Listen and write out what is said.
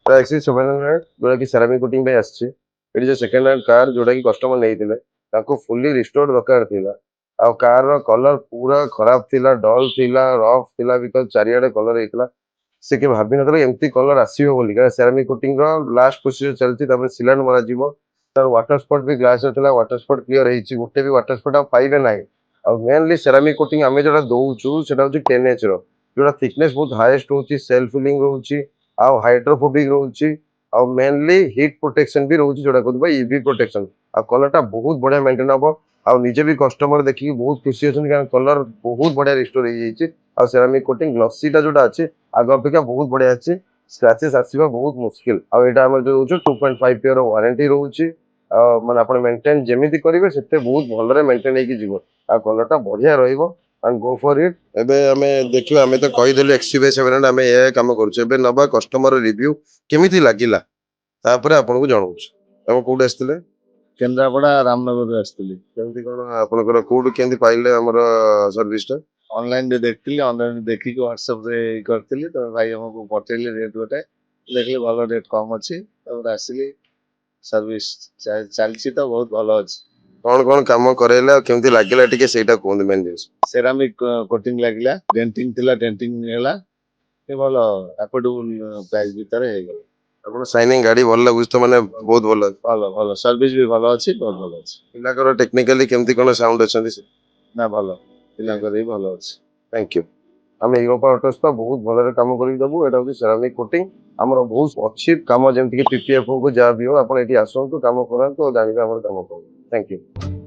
actually 700 जोटा कि ceramic coating पे आछि एटी जो सेकंड हैंड कार जोटा कि कस्टमर नेइतिले ताको फुल्ली रिस्टोर्ड दरकार थिला आ कार रो कलर पूरा खराब थिला डल थिला रफ थिला बिकॉज़ चारियाडे कलर हेतला से के भाबी नतले एम्ति कलर आसीबो बोली का सेरामिक कोटिंग रो लास्ट प्रोसीजर चलती तबे सिलेंड मरा जीवो तार वाटर स्पॉट भी ग्लास थिला वाटर स्पॉट क्लियर हेछि गोटे भी वाटर स्पॉट आ पाइबे नाही आ मेनली सेरामिक कोटिंग आमे जोटा दोउचू सेटा होछि 10H रो जोटा थिकनेस बहुत हाईएस्ट होछि सेल्फ फिलिंग होछि आ हाइड्रोफोबिक रोची आ मेनली हीट प्रोटेक्शन भी रोची जोड़ा कहबा ईवी प्रोटेक्शन आ कलर टा बहुत बढ़िया मेंटेन हबो आ निजे भी कस्टमर देखि बहुत खुशी होछन कारण कलर बहुत बढ़िया रिस्टोर हो जाईची आ सेरामिक कोटिंग ग्लॉसी टा जोड़ा अछि आग अपेक्षा बहुत बढ़िया अछि स्क्रैचेस आसीबा बहुत मुश्किल आ एटा हमर जो होछ 2.5 ईयर वारंटी रोची माने आपण मेंटेन जेमिति करिवे सेते बहुत भलरे मेंटेन हेकी जीवो आ कलर टा बढ़िया रहइबो एंड गो फॉर इट एबे हमें देखियो हमें तो कहि देले एक्सयूवी 700 हमें ए काम करूछ एबे नबा कस्टमर रिव्यू केमिति लागिला तापरे आपन को जणाउछ हम कोड आस्तिले केन्द्रापड़ा रामनगर आसती केमिति कोन आपनकर कोड केमिति पाइले हमर सर्विस टा ऑनलाइन देखी ऑनलाइन देखी व्हाट्सएप रे करती तो भाई हमको पठेली रेट गोटे देखली भल रेट कम अच्छी आसली सर्विस चलती तो बहुत भल अच्छी कौन काम करेला केमिति लागिला टिके सेटा कोन मेन जिंस सेरामिक कोटिंग लगिला डेंटिंग थिला डेंटिंग हेला ए भल अफोर्डेबल प्राइस भीतर हे गेला आपण शाइनिंग गाड़ी भल लागुछ तो माने बहुत भल भल भल सर्विस भी भल अच्छी बहुत भल अच्छी पिलाकर टेक्निकली केमिति कोन साउंड अछंती ना भल पिलांकर भी भल अच्छी थैंक यू आम यूरोपा ऑटोस तो बहुत भलरे काम करी दबु एटा होची सेरामिक कोटिंग हमर बहुत अच्छी काम जेमति कि पीपीएफ को जा भी हो आपण एठी आसंतु काम करंतु जानिबे हमर काम करू थैंक यू